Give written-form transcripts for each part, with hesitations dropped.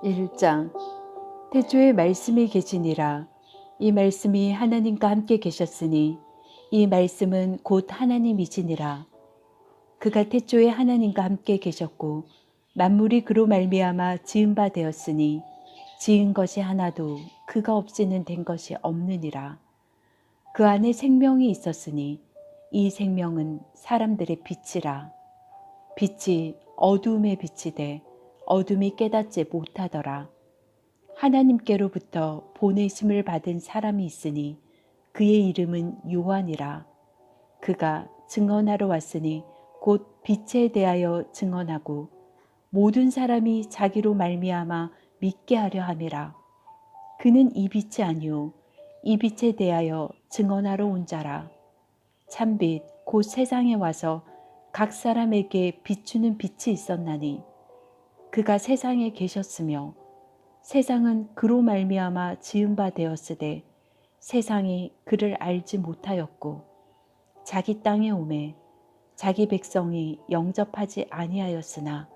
1장 태초에 말씀이 계시니라. 이 말씀이 하나님과 함께 계셨으니 이 말씀은 곧 하나님이시니라. 그가 태초에 하나님과 함께 계셨고 만물이 그로 말미암아 지은 바 되었으니 지은 것이 하나도 그가 없이는 된 것이 없느니라. 그 안에 생명이 있었으니 이 생명은 사람들의 빛이라. 빛이 어두움에 비치되 어둠이 깨닫지 못하더라. 하나님께로부터 보내심을 받은 사람이 있으니 그의 이름은 요한이라. 그가 증언하러 왔으니 곧 빛에 대하여 증언하고 모든 사람이 자기로 말미암아 믿게 하려 함이라. 그는 이 빛이 아니요 이 빛에 대하여 증언하러 온 자라. 참빛 곧 세상에 와서 각 사람에게 비추는 빛이 있었나니 그가 세상에 계셨으며 세상은 그로 말미암아 지은 바 되었으되 세상이 그를 알지 못하였고 자기 땅에 오매 자기 백성이 영접하지 아니하였으나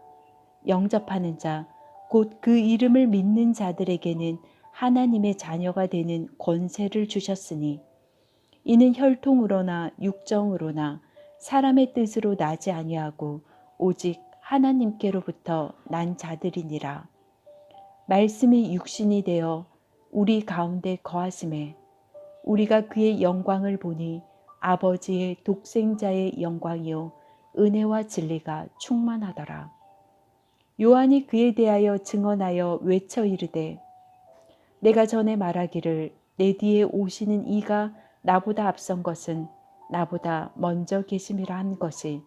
영접하는 자 곧 그 이름을 믿는 자들에게는 하나님의 자녀가 되는 권세를 주셨으니 이는 혈통으로나 육정으로나 사람의 뜻으로 나지 아니하고 오직 하나님께로부터 난 자들이니라. 말씀이 육신이 되어 우리 가운데 거하심에 우리가 그의 영광을 보니 아버지의 독생자의 영광이요 은혜와 진리가 충만하더라. 요한이 그에 대하여 증언하여 외쳐 이르되 내가 전에 말하기를 내 뒤에 오시는 이가 나보다 앞선 것은 나보다 먼저 계심이라 한 것이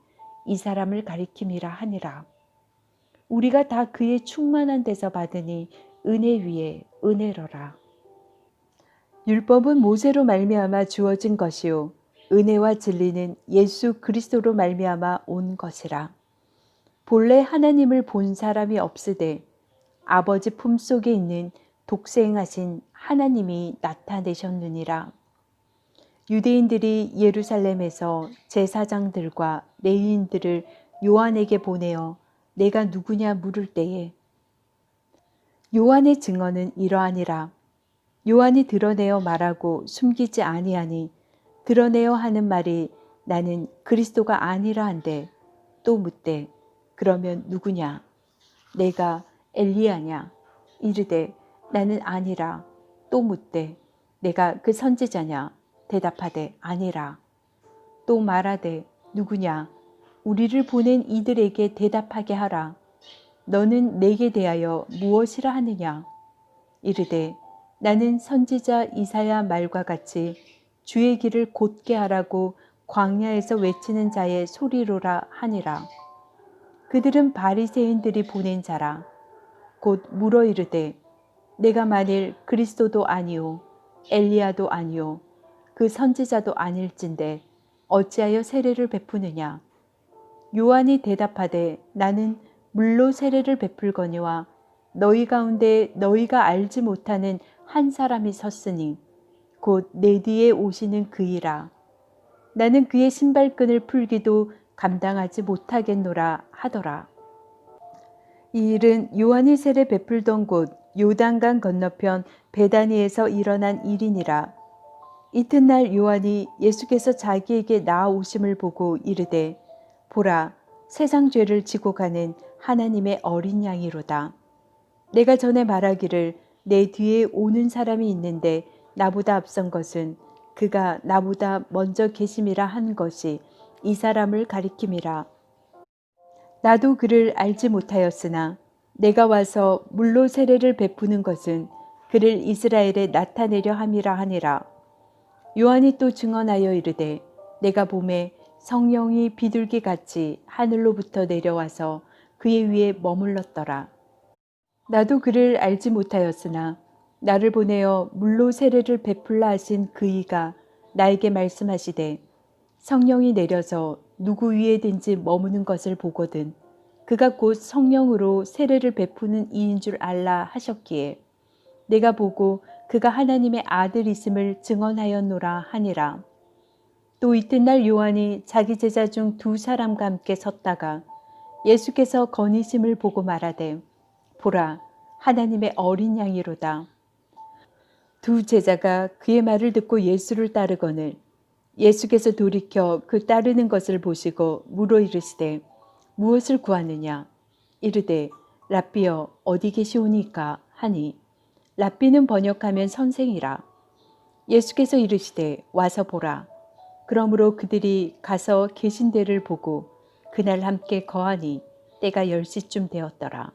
이 사람을 가리킴이라 하니라. 우리가 다 그의 충만한 데서 받으니 은혜 위에 은혜로라. 율법은 모세로 말미암아 주어진 것이요 은혜와 진리는 예수 그리스도로 말미암아 온 것이라. 본래 하나님을 본 사람이 없으되 아버지 품속에 있는 독생하신 하나님이 나타내셨느니라. 유대인들이 예루살렘에서 제사장들과 레위인들을 요한에게 보내어 내가 누구냐 물을 때에 요한의 증언은 이러하니라. 요한이 드러내어 말하고 숨기지 아니하니 드러내어 하는 말이 나는 그리스도가 아니라 한데 또 묻되 그러면 누구냐? 내가 엘리야냐? 이르되 나는 아니라. 또 묻되 내가 그 선지자냐? 대답하되 아니라. 또 말하되 누구냐? 우리를 보낸 이들에게 대답하게 하라. 너는 내게 대하여 무엇이라 하느냐? 이르되 나는 선지자 이사야 말과 같이 주의 길을 곧게 하라고 광야에서 외치는 자의 소리로라 하니라. 그들은 바리새인들이 보낸 자라. 곧 물어 이르되 내가 만일 그리스도도 아니요 엘리야도 아니요 그 선지자도 아닐진데 어찌하여 세례를 베푸느냐? 요한이 대답하되 나는 물로 세례를 베풀거니와 너희 가운데 너희가 알지 못하는 한 사람이 섰으니 곧 내 뒤에 오시는 그이라. 나는 그의 신발끈을 풀기도 감당하지 못하겠노라 하더라. 이 일은 요한이 세례 베풀던 곳 요단강 건너편 베다니에서 일어난 일이니라. 이튿날 요한이 예수께서 자기에게 나아오심을 보고 이르되 보라 세상 죄를 지고 가는 하나님의 어린 양이로다. 내가 전에 말하기를 내 뒤에 오는 사람이 있는데 나보다 앞선 것은 그가 나보다 먼저 계심이라 한 것이 이 사람을 가리킴이라. 나도 그를 알지 못하였으나 내가 와서 물로 세례를 베푸는 것은 그를 이스라엘에 나타내려 함이라 하니라. 요한이 또 증언하여 이르되 내가 보매 성령이 비둘기같이 하늘로부터 내려와서 그의 위에 머물렀더라. 나도 그를 알지 못하였으나 나를 보내어 물로 세례를 베풀라 하신 그이가 나에게 말씀하시되 성령이 내려서 누구 위에든지 머무는 것을 보거든 그가 곧 성령으로 세례를 베푸는 이인 줄 알라 하셨기에 내가 보고 그가 하나님의 아들이심을 증언하였노라 하니라. 또 이튿날 요한이 자기 제자 중 두 사람과 함께 섰다가 예수께서 거니심을 보고 말하되 보라 하나님의 어린 양이로다. 두 제자가 그의 말을 듣고 예수를 따르거늘 예수께서 돌이켜 그 따르는 것을 보시고 물어 이르시되 무엇을 구하느냐 이르되 랍비여 어디 계시오니까 하니 랍비는 번역하면 선생이라. 예수께서 이르시되 와서 보라. 그러므로 그들이 가서 계신 데를 보고 그날 함께 거하니 때가 10시쯤 되었더라.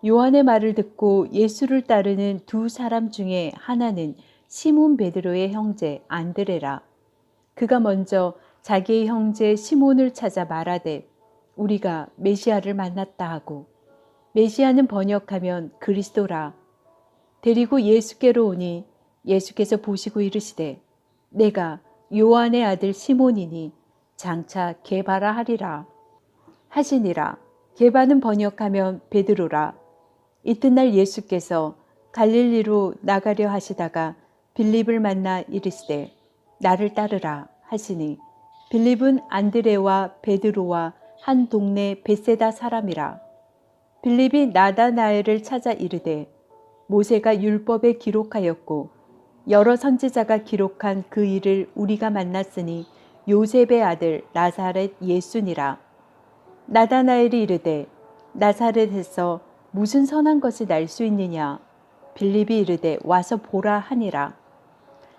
요한의 말을 듣고 예수를 따르는 두 사람 중에 하나는 시몬 베드로의 형제 안드레라. 그가 먼저 자기의 형제 시몬을 찾아 말하되 우리가 메시아를 만났다 하고, 메시아는 번역하면 그리스도라. 데리고 예수께로 오니 예수께서 보시고 이르시되 내가 요한의 아들 시몬이니 장차 게바라 하리라 하시니라. 게바는 번역하면 베드로라. 이튿날 예수께서 갈릴리로 나가려 하시다가 빌립을 만나 이르시되 나를 따르라 하시니 빌립은 안드레와 베드로와 한 동네 벳세다 사람이라. 빌립이 나다나엘을 찾아 이르되 모세가 율법에 기록하였고 여러 선지자가 기록한 그 일을 우리가 만났으니 요셉의 아들 나사렛 예수니라. 나다나엘이 이르되 나사렛에서 무슨 선한 것이 날 수 있느냐. 빌립이 이르되 와서 보라 하니라.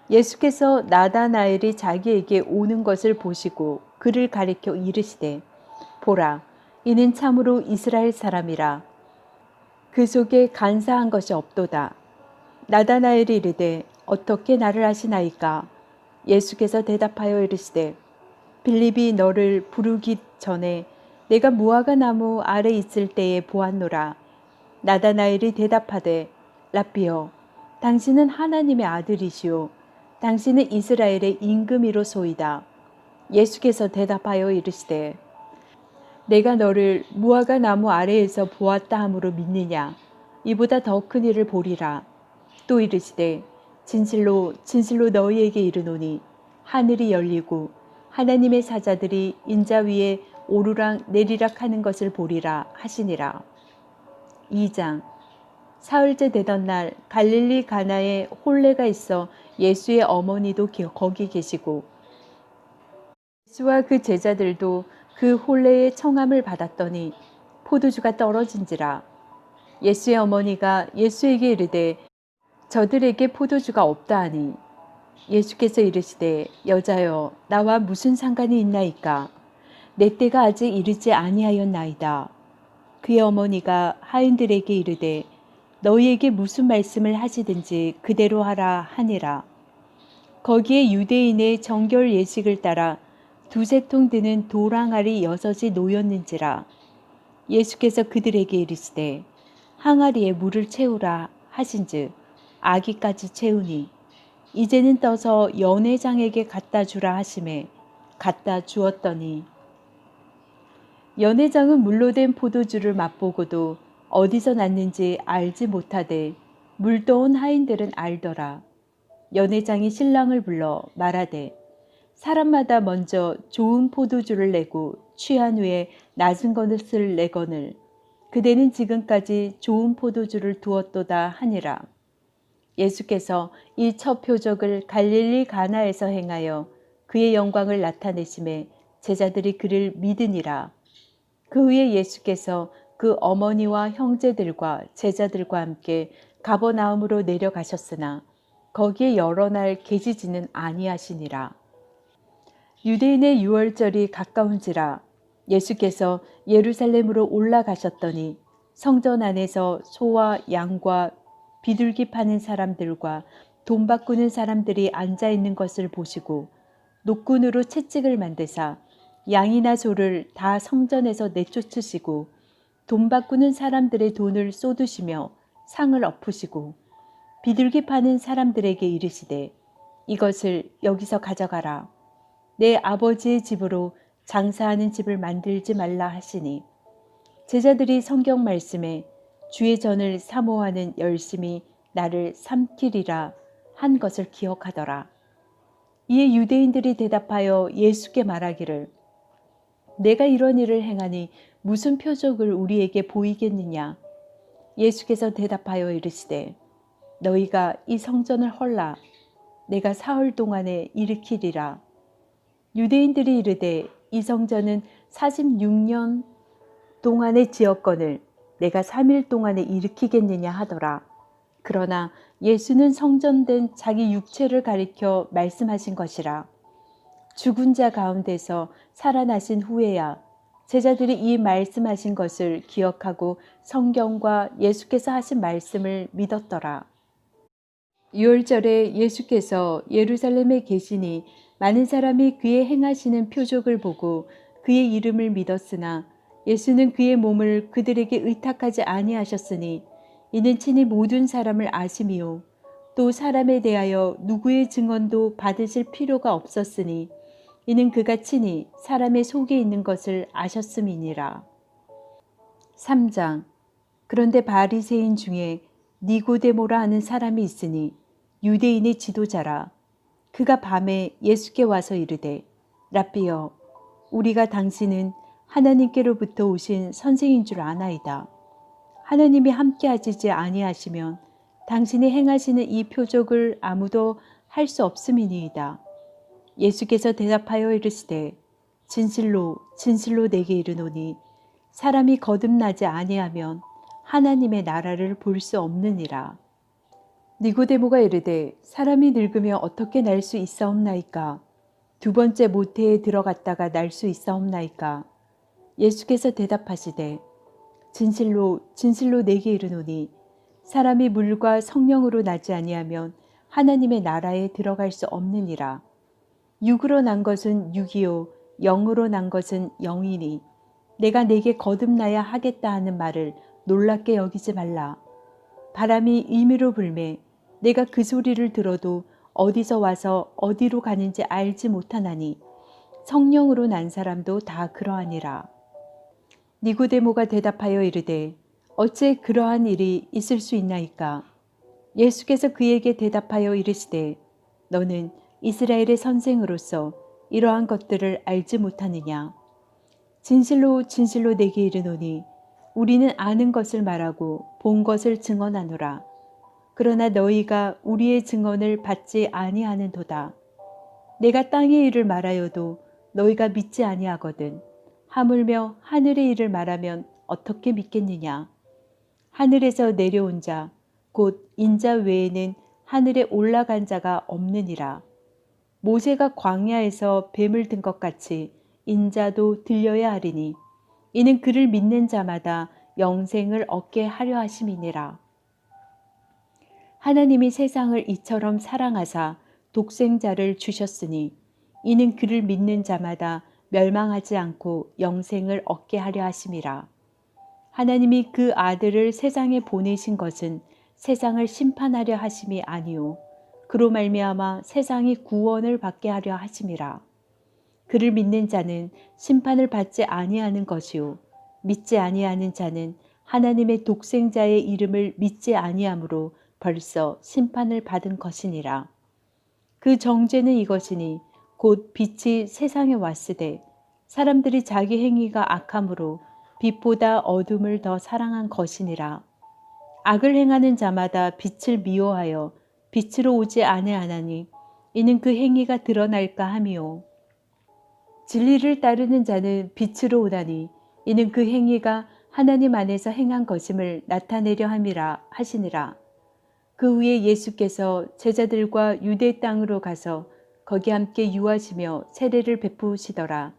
예수께서 나다나엘이 자기에게 오는 것을 보시고 그를 가리켜 이르시되 보라 이는 참으로 이스라엘 사람이라. 그 속에 간사한 것이 없도다. 나다나엘이 이르되 어떻게 나를 아시나이까. 예수께서 대답하여 이르시되 빌립이 너를 부르기 전에 내가 무화과 나무 아래 있을 때에 보았노라. 나다나엘이 대답하되 랍비여 당신은 하나님의 아들이시오 당신은 이스라엘의 임금이로소이다. 예수께서 대답하여 이르시되 내가 너를 무화과 나무 아래에서 보았다 함으로 믿느냐. 이보다 더 큰 일을 보리라. 또 이르시되 진실로 진실로 너희에게 이르노니 하늘이 열리고 하나님의 사자들이 인자 위에 오르락 내리락 하는 것을 보리라 하시니라. 2장. 사흘째 되던 날 갈릴리 가나에 혼례가 있어 예수의 어머니도 거기 계시고 예수와 그 제자들도 그 혼례의 청함을 받았더니 포도주가 떨어진지라. 예수의 어머니가 예수에게 이르되 저들에게 포도주가 없다 하니 예수께서 이르시되 여자여 나와 무슨 상관이 있나이까. 내 때가 아직 이르지 아니하였나이다. 그의 어머니가 하인들에게 이르되 너희에게 무슨 말씀을 하시든지 그대로 하라 하니라. 거기에 유대인의 정결 예식을 따라 두세 통 드는 돌항아리 6이 놓였는지라. 예수께서 그들에게 이르시되 항아리에 물을 채우라 하신즉 아기까지 채우니 이제는 떠서 연회장에게 갖다 주라 하시매 갖다 주었더니 연회장은 물로 된 포도주를 맛보고도 어디서 났는지 알지 못하되 물 떠온 하인들은 알더라. 연회장이 신랑을 불러 말하되 사람마다 먼저 좋은 포도주를 내고 취한 후에 낮은 것을 내거늘 그대는 지금까지 좋은 포도주를 두었도다 하니라. 예수께서 이 첫 표적을 갈릴리 가나에서 행하여 그의 영광을 나타내심에 제자들이 그를 믿으니라. 그 후에 예수께서 그 어머니와 형제들과 제자들과 함께 가버나움으로 내려가셨으나 거기에 여러 날 계시지는 아니하시니라. 유대인의 유월절이 가까운지라. 예수께서 예루살렘으로 올라가셨더니 성전 안에서 소와 양과 비둘기 파는 사람들과 돈 바꾸는 사람들이 앉아 있는 것을 보시고 노끈으로 채찍을 만드사 양이나 소를 다 성전에서 내쫓으시고 돈 바꾸는 사람들의 돈을 쏟으시며 상을 엎으시고 비둘기 파는 사람들에게 이르시되 이것을 여기서 가져가라. 내 아버지의 집으로 장사하는 집을 만들지 말라 하시니 제자들이 성경 말씀에 주의 전을 사모하는 열심이 나를 삼키리라 한 것을 기억하더라. 이에 유대인들이 대답하여 예수께 말하기를 내가 이런 일을 행하니 무슨 표적을 우리에게 보이겠느냐. 예수께서 대답하여 이르시되 너희가 이 성전을 헐라 내가 사흘 동안에 일으키리라. 유대인들이 이르되 이 성전은 46년 동안에 지었거늘 내가 3일 동안에 일으키겠느냐 하더라. 그러나 예수는 성전된 자기 육체를 가리켜 말씀하신 것이라. 죽은 자 가운데서 살아나신 후에야 제자들이 이 말씀하신 것을 기억하고 성경과 예수께서 하신 말씀을 믿었더라. 유월절에 예수께서 예루살렘에 계시니 많은 사람이 그의 행하시는 표적을 보고 그의 이름을 믿었으나 예수는 그의 몸을 그들에게 의탁하지 아니하셨으니 이는 친히 모든 사람을 아심이요 또 사람에 대하여 누구의 증언도 받으실 필요가 없었으니 이는 그가 친히 사람의 속에 있는 것을 아셨음이니라. 3장. 그런데 바리새인 중에 니고데모라 하는 사람이 있으니 유대인의 지도자라. 그가 밤에 예수께 와서 이르되 랍비여 우리가 당신은 하나님께로부터 오신 선생인 줄 아나이다. 하나님이 함께 하시지 아니하시면 당신이 행하시는 이 표적을 아무도 할 수 없음이니이다. 예수께서 대답하여 이르시되 진실로 진실로 내게 이르노니 사람이 거듭나지 아니하면 하나님의 나라를 볼 수 없느니라. 니고데모가 이르되 사람이 늙으면 어떻게 날 수 있사옵나이까? 두 번째 모태에 들어갔다가 날 수 있사옵나이까? 예수께서 대답하시되 진실로 진실로 내게 이르노니 사람이 물과 성령으로 나지 아니하면 하나님의 나라에 들어갈 수 없느니라. 육으로 난 것은 육이요 영으로 난 것은 영이니 내가 내게 거듭나야 하겠다 하는 말을 놀랍게 여기지 말라. 바람이 임의로 불매 내가 그 소리를 들어도 어디서 와서 어디로 가는지 알지 못하나니 성령으로 난 사람도 다 그러하니라. 니고데모가 대답하여 이르되 어째 그러한 일이 있을 수 있나이까? 예수께서 그에게 대답하여 이르시되 너는 이스라엘의 선생으로서 이러한 것들을 알지 못하느냐? 진실로 진실로 내게 이르노니 우리는 아는 것을 말하고 본 것을 증언하노라. 그러나 너희가 우리의 증언을 받지 아니하는도다. 내가 땅의 일을 말하여도 너희가 믿지 아니하거든. 하물며 하늘의 일을 말하면 어떻게 믿겠느냐? 하늘에서 내려온 자, 곧 인자 외에는 하늘에 올라간 자가 없느니라. 모세가 광야에서 뱀을 든 것 같이 인자도 들려야 하리니 이는 그를 믿는 자마다 영생을 얻게 하려 하심이니라. 하나님이 세상을 이처럼 사랑하사 독생자를 주셨으니 이는 그를 믿는 자마다 멸망하지 않고 영생을 얻게 하려 하심이라. 하나님이 그 아들을 세상에 보내신 것은 세상을 심판하려 하심이 아니요 그로 말미암아 세상이 구원을 받게 하려 하심이라. 그를 믿는 자는 심판을 받지 아니하는 것이요 믿지 아니하는 자는 하나님의 독생자의 이름을 믿지 아니하므로 벌써 심판을 받은 것이니라. 그 정죄는 이것이니 곧 빛이 세상에 왔으되 사람들이 자기 행위가 악함으로 빛보다 어둠을 더 사랑한 것이니라. 악을 행하는 자마다 빛을 미워하여 빛으로 오지 아니하나니 이는 그 행위가 드러날까 함이요 진리를 따르는 자는 빛으로 오나니 이는 그 행위가 하나님 안에서 행한 것임을 나타내려 함이라 하시니라. 그 후에 예수께서 제자들과 유대 땅으로 가서 거기 함께 유하시며 세례를 베푸시더라.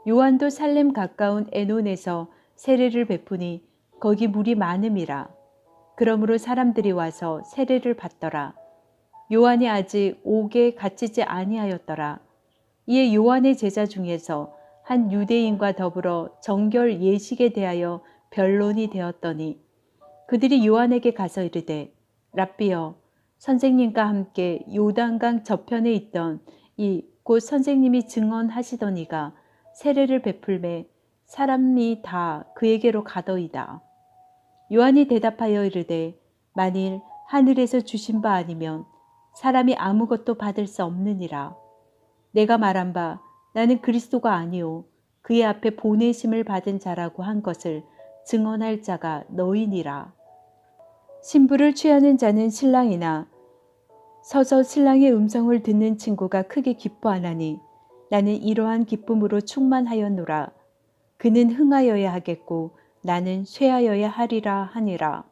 요한도 살렘 가까운 에논에서 세례를 베푸니 거기 물이 많음이라. 그러므로 사람들이 와서 세례를 받더라. 요한이 아직 옥에 갇히지 아니하였더라. 이에 요한의 제자 중에서 한 유대인과 더불어 정결 예식에 대하여 변론이 되었더니 그들이 요한에게 가서 이르되 랍비여 선생님과 함께 요단강 저편에 있던 이 곧 선생님이 증언하시더니가 세례를 베풀매 사람이 다 그에게로 가더이다. 요한이 대답하여 이르되 만일 하늘에서 주신 바 아니면 사람이 아무것도 받을 수 없느니라. 내가 말한 바 나는 그리스도가 아니요 그의 앞에 보내심을 받은 자라고 한 것을 증언할 자가 너희니라. 신부를 취하는 자는 신랑이나 서서 신랑의 음성을 듣는 친구가 크게 기뻐하나니 나는 이러한 기쁨으로 충만하였노라. 그는 흥하여야 하겠고 나는 쇠하여야 하리라 하니라.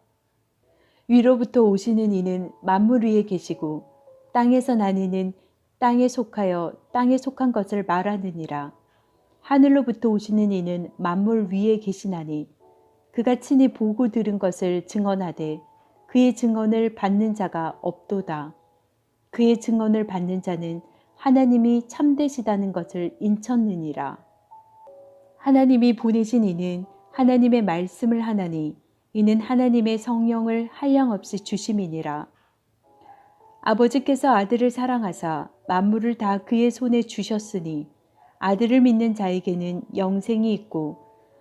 위로부터 오시는 이는 만물 위에 계시고 땅에서 난 이는 땅에 속하여 땅에 속한 것을 말하느니라. 하늘로부터 오시는 이는 만물 위에 계시나니 그가 친히 보고 들은 것을 증언하되 그의 증언을 받는 자가 없도다. 그의 증언을 받는 자는 하나님이 참되시다는 것을 인쳤느니라. 하나님이 보내신 이는 하나님의 말씀을 하나니 이는 하나님의 성령을 한량없이 주심이니라. 아버지께서 아들을 사랑하사 만물을 다 그의 손에 주셨으니 아들을 믿는 자에게는 영생이 있고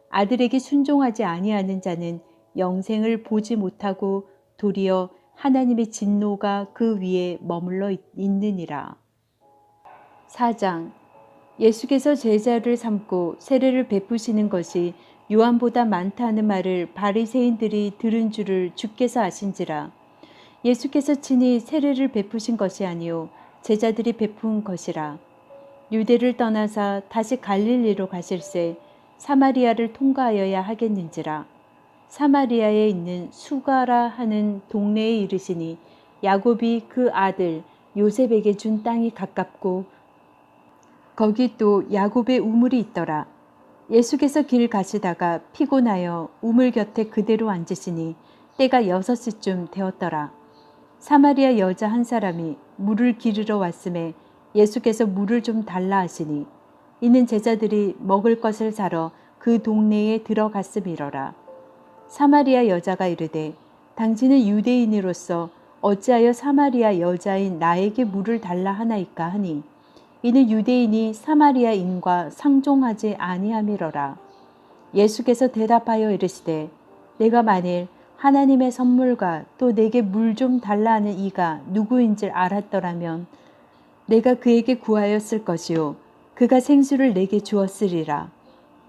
아들에게 순종하지 아니하는 자는 영생을 보지 못하고 도리어 하나님의 진노가 그 위에 머물러 있느니라. 4장. 예수께서 제자를 삼고 세례를 베푸시는 것이 요한보다 많다 하는 말을 바리새인들이 들은 줄을 주께서 아신지라. 예수께서 친히 세례를 베푸신 것이 아니요 제자들이 베푼 것이라. 유대를 떠나사 다시 갈릴리로 가실새 사마리아를 통과하여야 하겠는지라. 사마리아에 있는 수가라 하는 동네에 이르시니 야곱이 그 아들 요셉에게 준 땅이 가깝고 거기 또 야곱의 우물이 있더라. 예수께서 길 가시다가 피곤하여 우물 곁에 그대로 앉으시니 때가 6시쯤 되었더라. 사마리아 여자 한 사람이 물을 기르러 왔음에 예수께서 물을 좀 달라 하시니 이는 제자들이 먹을 것을 사러 그 동네에 들어갔음이러라. 사마리아 여자가 이르되 당신은 유대인으로서 어찌하여 사마리아 여자인 나에게 물을 달라 하나이까 하니 이는 유대인이 사마리아인과 상종하지 아니함이러라. 예수께서 대답하여 이르시되 내가 만일 하나님의 선물과 또 내게 물 좀 달라 하는 이가 누구인지 알았더라면 내가 그에게 구하였을 것이요 그가 생수를 내게 주었으리라.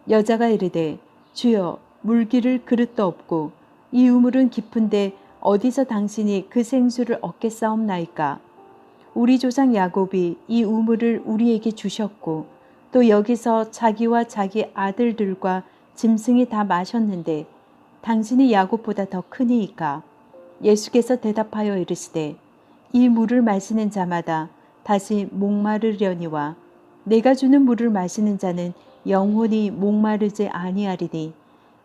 여자가 이르되 주여 물기를 그릇도 없고 이 우물은 깊은데 어디서 당신이 그 생수를 얻겠사옵나이까. 우리 조상 야곱이 이 우물을 우리에게 주셨고 또 여기서 자기와 자기 아들들과 짐승이 다 마셨는데 당신이 야곱보다 더 크니이까. 예수께서 대답하여 이르시되 이 물을 마시는 자마다 다시 목마르려니와 내가 주는 물을 마시는 자는 영원히 목마르지 아니하리니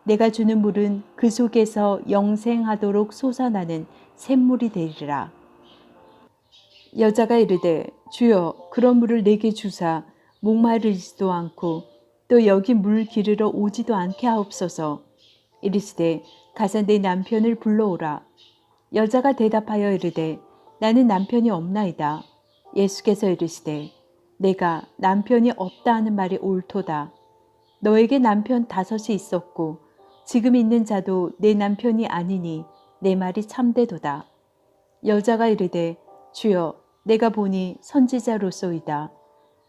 내가 주는 물은 그 속에서 영생하도록 솟아나는 샘물이 되리라. 여자가 이르되 주여 그런 물을 내게 주사 목마르지도 않고 또 여기 물 기르러 오지도 않게 하옵소서. 이르시되 가서 내 남편을 불러오라. 여자가 대답하여 이르되 나는 남편이 없나이다. 예수께서 이르시되 내가 남편이 없다 하는 말이 옳도다. 너에게 남편 5이 있었고 지금 있는 자도 내 남편이 아니니 내 말이 참되도다. 여자가 이르되 주여 내가 보니 선지자로소이다.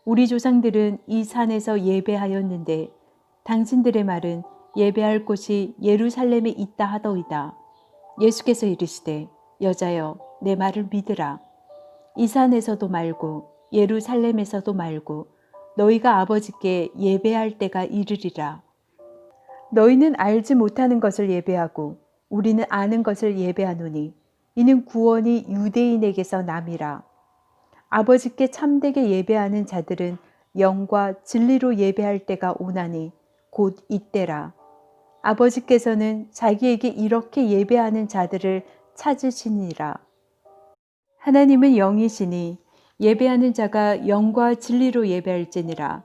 우리 조상들은 이 산에서 예배하였는데 당신들의 말은 예배할 곳이 예루살렘에 있다 하더이다. 예수께서 이르시되 여자여 내 말을 믿으라. 이 산에서도 말고 예루살렘에서도 말고 너희가 아버지께 예배할 때가 이르리라. 너희는 알지 못하는 것을 예배하고 우리는 아는 것을 예배하노니 이는 구원이 유대인에게서 남이라. 아버지께 참되게 예배하는 자들은 영과 진리로 예배할 때가 오나니 곧 이때라. 아버지께서는 자기에게 이렇게 예배하는 자들을 찾으시니라. 하나님은 영이시니 예배하는 자가 영과 진리로 예배할지니라.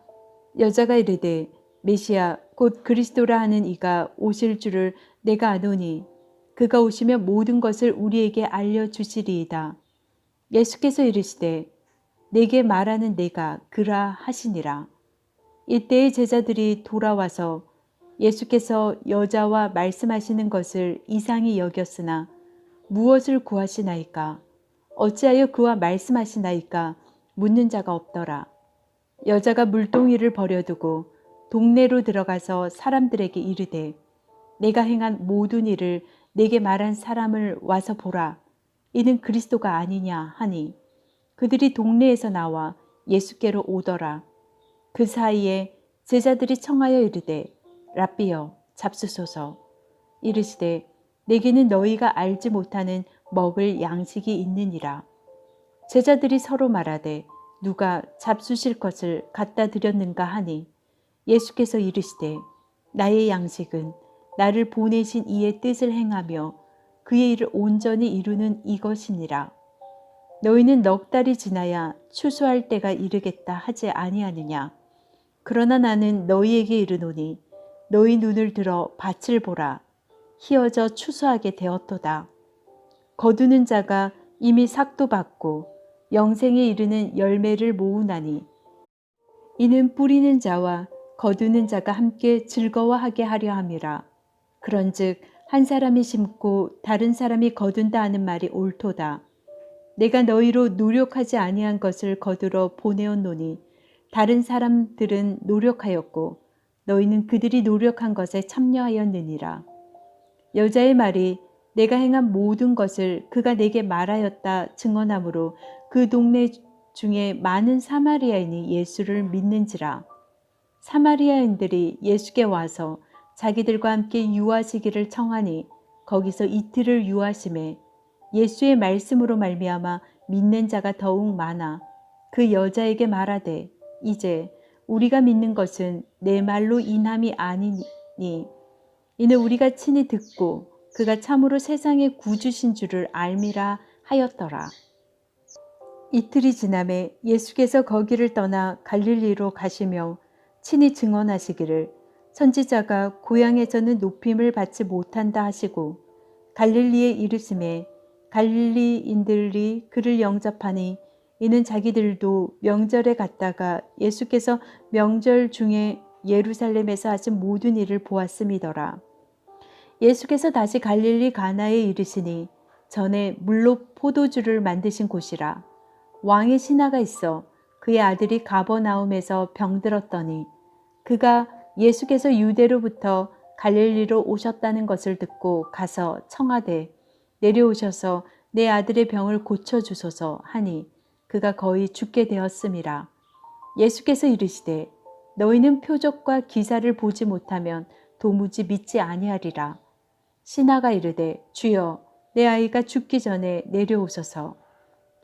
여자가 이르되 메시아 곧 그리스도라 하는 이가 오실 줄을 내가 아노니 그가 오시면 모든 것을 우리에게 알려주시리이다. 예수께서 이르시되 내게 말하는 내가 그라 하시니라. 이때의 제자들이 돌아와서 예수께서 여자와 말씀하시는 것을 이상히 여겼으나 무엇을 구하시나이까? 어찌하여 그와 말씀하시나이까? 묻는 자가 없더라. 여자가 물동이를 버려두고 동네로 들어가서 사람들에게 이르되 내가 행한 모든 일을 내게 말한 사람을 와서 보라. 이는 그리스도가 아니냐 하니 그들이 동네에서 나와 예수께로 오더라. 그 사이에 제자들이 청하여 이르되 랍비여 잡수소서. 이르시되 내게는 너희가 알지 못하는 먹을 양식이 있느니라. 제자들이 서로 말하되 누가 잡수실 것을 갖다 드렸는가 하니 예수께서 이르시되 나의 양식은 나를 보내신 이의 뜻을 행하며 그의 일을 온전히 이루는 이것이니라. 너희는 넉 달이 지나야 추수할 때가 이르겠다 하지 아니하느냐. 그러나 나는 너희에게 이르노니 너희 눈을 들어 밭을 보라. 희어져 추수하게 되었도다. 거두는 자가 이미 삭도 받고 영생에 이르는 열매를 모으나니 이는 뿌리는 자와 거두는 자가 함께 즐거워하게 하려 함이라. 그런즉 한 사람이 심고 다른 사람이 거둔다 하는 말이 옳도다. 내가 너희로 노력하지 아니한 것을 거두러 보내었노니 다른 사람들은 노력하였고 너희는 그들이 노력한 것에 참여하였느니라. 여자의 말이 내가 행한 모든 것을 그가 내게 말하였다 증언하므로 그 동네 중에 많은 사마리아인이 예수를 믿는지라. 사마리아인들이 예수께 와서 자기들과 함께 유하시기를 청하니 거기서 이틀을 유하심에 예수의 말씀으로 말미암아 믿는 자가 더욱 많아 그 여자에게 말하되 이제 우리가 믿는 것은 내 말로 인함이 아니니 이는 우리가 친히 듣고 그가 참으로 세상의 구주신 줄을 알미라 하였더라. 이틀이 지남에 예수께서 거기를 떠나 갈릴리로 가시며 친히 증언하시기를 선지자가 고향에서는 높임을 받지 못한다 하시고 갈릴리에 이르심에 갈릴리인들이 그를 영접하니 이는 자기들도 명절에 갔다가 예수께서 명절 중에 예루살렘에서 하신 모든 일을 보았음이더라. 예수께서 다시 갈릴리 가나에 이르시니 전에 물로 포도주를 만드신 곳이라. 왕의 신하가 있어 그의 아들이 가버나움에서 병들었더니 그가 예수께서 유대로부터 갈릴리로 오셨다는 것을 듣고 가서 청하되 내려오셔서 내 아들의 병을 고쳐주소서 하니 그가 거의 죽게 되었음이라. 예수께서 이르시되 너희는 표적과 기사를 보지 못하면 도무지 믿지 아니하리라. 신하가 이르되 주여 내 아이가 죽기 전에 내려오소서.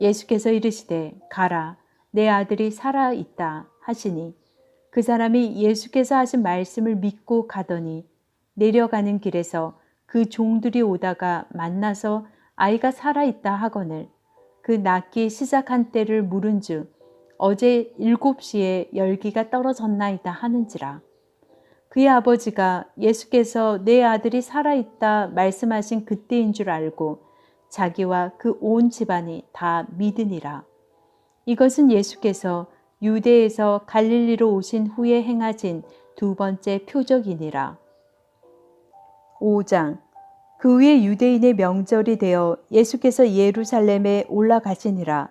예수께서 이르시되 가라 내 아들이 살아 있다 하시니 그 사람이 예수께서 하신 말씀을 믿고 가더니 내려가는 길에서 그 종들이 오다가 만나서 아이가 살아 있다 하거늘 그 낳기 시작한 때를 물은즉 어제 7시에 열기가 떨어졌나이다 하는지라. 그의 아버지가 예수께서 내 아들이 살아있다 말씀하신 그때인 줄 알고 자기와 그 온 집안이 다 믿으니라. 이것은 예수께서 유대에서 갈릴리로 오신 후에 행하신 두 번째 표적이니라. 5장. 그 후에 유대인의 명절이 되어 예수께서 예루살렘에 올라가시니라.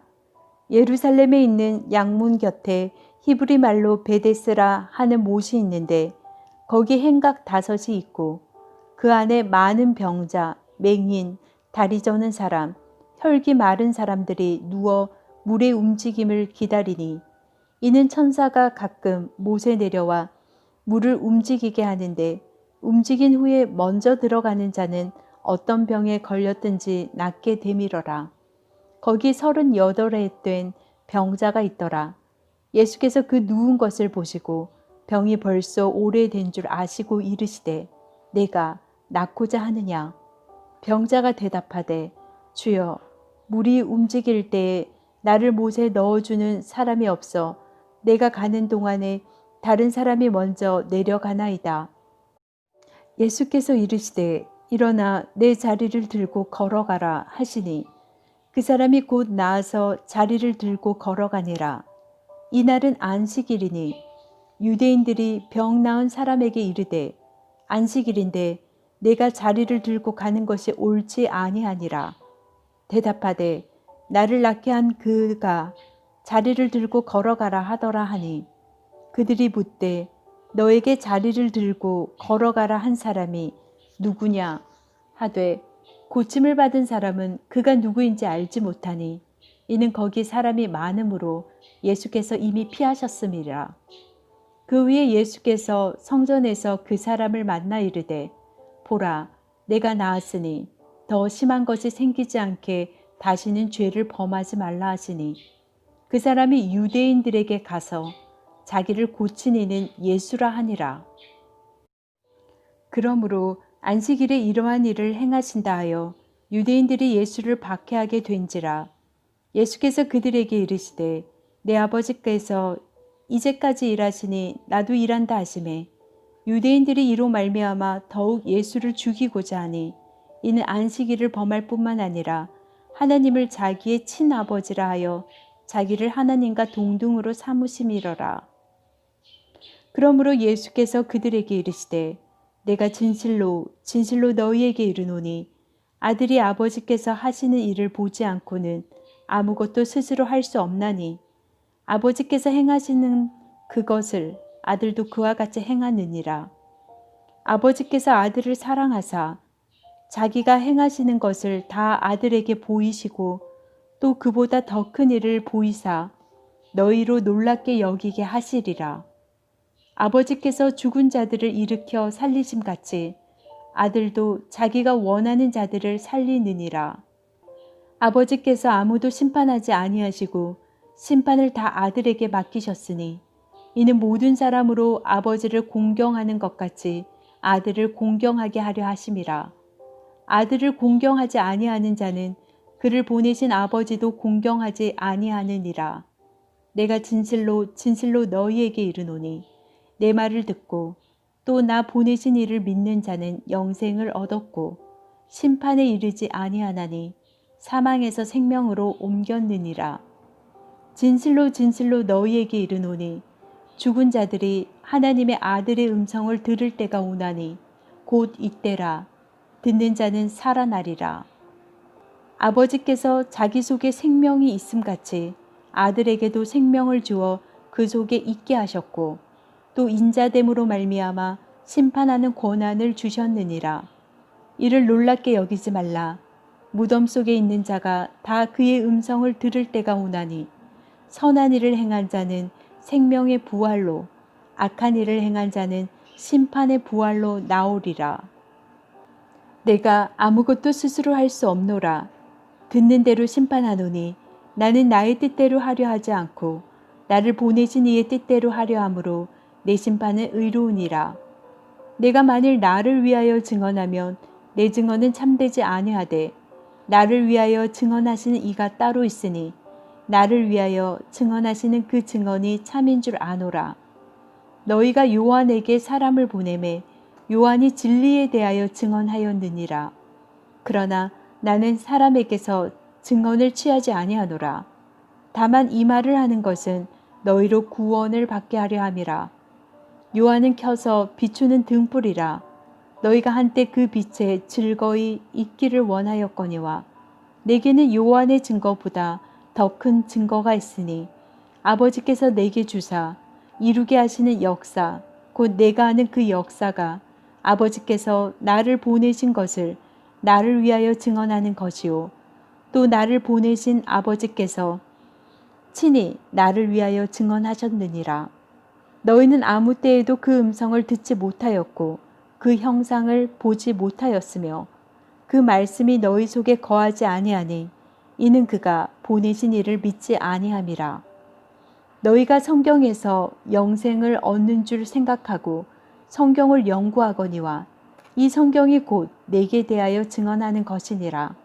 예루살렘에 있는 양문 곁에 히브리 말로 베데스라 하는 못이 있는데 거기 행각 5이 있고 그 안에 많은 병자, 맹인, 다리 저는 사람, 혈기 마른 사람들이 누워 물의 움직임을 기다리니 이는 천사가 가끔 못에 내려와 물을 움직이게 하는데 움직인 후에 먼저 들어가는 자는 어떤 병에 걸렸든지 낫게 되밀어라. 거기 38해 된 병자가 있더라. 예수께서 그 누운 것을 보시고 병이 벌써 오래된 줄 아시고 이르시되 내가 낫고자 하느냐. 병자가 대답하되 주여 물이 움직일 때에 나를 못에 넣어주는 사람이 없어 내가 가는 동안에 다른 사람이 먼저 내려가나이다. 예수께서 이르시되 일어나 내 자리를 들고 걸어가라 하시니 그 사람이 곧 나아서 자리를 들고 걸어가니라. 이날은 안식일이니 유대인들이 병 나은 사람에게 이르되 안식일인데 내가 자리를 들고 가는 것이 옳지 아니하니라. 대답하되 나를 낫게 한 그가 자리를 들고 걸어가라 하더라 하니 그들이 묻되 너에게 자리를 들고 걸어가라 한 사람이 누구냐 하되 고침을 받은 사람은 그가 누구인지 알지 못하니 이는 거기 사람이 많음으로 예수께서 이미 피하셨음이라. 그 후에 예수께서 성전에서 그 사람을 만나 이르되 보라 내가 나았으니 더 심한 것이 생기지 않게 다시는 죄를 범하지 말라 하시니 그 사람이 유대인들에게 가서 자기를 고친 이는 예수라 하니라. 그러므로 안식일에 이러한 일을 행하신다 하여 유대인들이 예수를 박해하게 된지라. 예수께서 그들에게 이르시되 내 아버지께서 이제까지 일하시니 나도 일한다 하시매 유대인들이 이로 말미암아 더욱 예수를 죽이고자 하니 이는 안식일을 범할 뿐만 아니라 하나님을 자기의 친아버지라 하여 자기를 하나님과 동등으로 삼으심이러라. 그러므로 예수께서 그들에게 이르시되 내가 진실로 진실로 너희에게 이르노니 아들이 아버지께서 하시는 일을 보지 않고는 아무것도 스스로 할 수 없나니 아버지께서 행하시는 그것을 아들도 그와 같이 행하느니라. 아버지께서 아들을 사랑하사 자기가 행하시는 것을 다 아들에게 보이시고 또 그보다 더 큰 일을 보이사 너희로 놀랍게 여기게 하시리라. 아버지께서 죽은 자들을 일으켜 살리심 같이 아들도 자기가 원하는 자들을 살리느니라. 아버지께서 아무도 심판하지 아니하시고 심판을 다 아들에게 맡기셨으니 이는 모든 사람으로 아버지를 공경하는 것 같이 아들을 공경하게 하려 하심이라. 아들을 공경하지 아니하는 자는 그를 보내신 아버지도 공경하지 아니하느니라. 내가 진실로 진실로 너희에게 이르노니 내 말을 듣고 또 나 보내신 이를 믿는 자는 영생을 얻었고 심판에 이르지 아니하나니 사망에서 생명으로 옮겼느니라. 진실로 진실로 너희에게 이르노니 죽은 자들이 하나님의 아들의 음성을 들을 때가 오나니 곧 이때라. 듣는 자는 살아나리라. 아버지께서 자기 속에 생명이 있음같이 아들에게도 생명을 주어 그 속에 있게 하셨고 또 인자됨으로 말미암아 심판하는 권한을 주셨느니라. 이를 놀랍게 여기지 말라. 무덤 속에 있는 자가 다 그의 음성을 들을 때가 오나니 선한 일을 행한 자는 생명의 부활로 악한 일을 행한 자는 심판의 부활로 나오리라. 내가 아무것도 스스로 할 수 없노라. 듣는 대로 심판하노니 나는 나의 뜻대로 하려 하지 않고 나를 보내신 이의 뜻대로 하려 함으로 내 심판은 의로우니라. 내가 만일 나를 위하여 증언하면 내 증언은 참되지 아니하되 나를 위하여 증언하시는 이가 따로 있으니 나를 위하여 증언하시는 그 증언이 참인 줄 아노라. 너희가 요한에게 사람을 보내매 요한이 진리에 대하여 증언하였느니라. 그러나 나는 사람에게서 증언을 취하지 아니하노라. 다만 이 말을 하는 것은 너희로 구원을 받게 하려 함이라. 요한은 켜서 비추는 등불이라. 너희가 한때 그 빛에 즐거이 있기를 원하였거니와 내게는 요한의 증거보다 더 큰 증거가 있으니 아버지께서 내게 주사 이루게 하시는 역사 곧 내가 아는 그 역사가 아버지께서 나를 보내신 것을 나를 위하여 증언하는 것이요 또 나를 보내신 아버지께서 친히 나를 위하여 증언하셨느니라. 너희는 아무 때에도 그 음성을 듣지 못하였고 그 형상을 보지 못하였으며 그 말씀이 너희 속에 거하지 아니하니 이는 그가 보내신 이를 믿지 아니함이라. 너희가 성경에서 영생을 얻는 줄 생각하고 성경을 연구하거니와 이 성경이 곧 내게 대하여 증언하는 것이니라.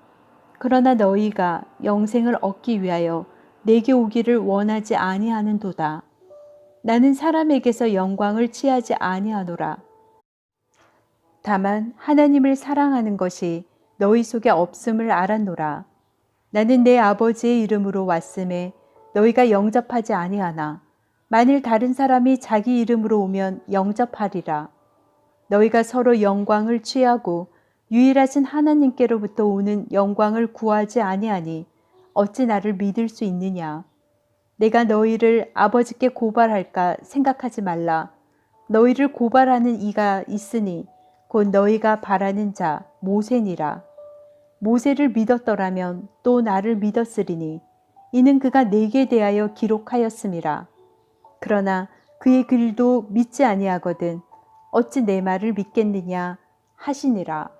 그러나 너희가 영생을 얻기 위하여 내게 오기를 원하지 아니하는도다. 나는 사람에게서 영광을 취하지 아니하노라. 다만 하나님을 사랑하는 것이 너희 속에 없음을 알았노라. 나는 내 아버지의 이름으로 왔음에 너희가 영접하지 아니하나 만일 다른 사람이 자기 이름으로 오면 영접하리라. 너희가 서로 영광을 취하고 유일하신 하나님께로부터 오는 영광을 구하지 아니하니 어찌 나를 믿을 수 있느냐. 내가 너희를 아버지께 고발할까 생각하지 말라. 너희를 고발하는 이가 있으니 곧 너희가 바라는 자 모세니라. 모세를 믿었더라면 또 나를 믿었으리니 이는 그가 내게 대하여 기록하였음이라. 그러나 그의 글도 믿지 아니하거든 어찌 내 말을 믿겠느냐 하시니라.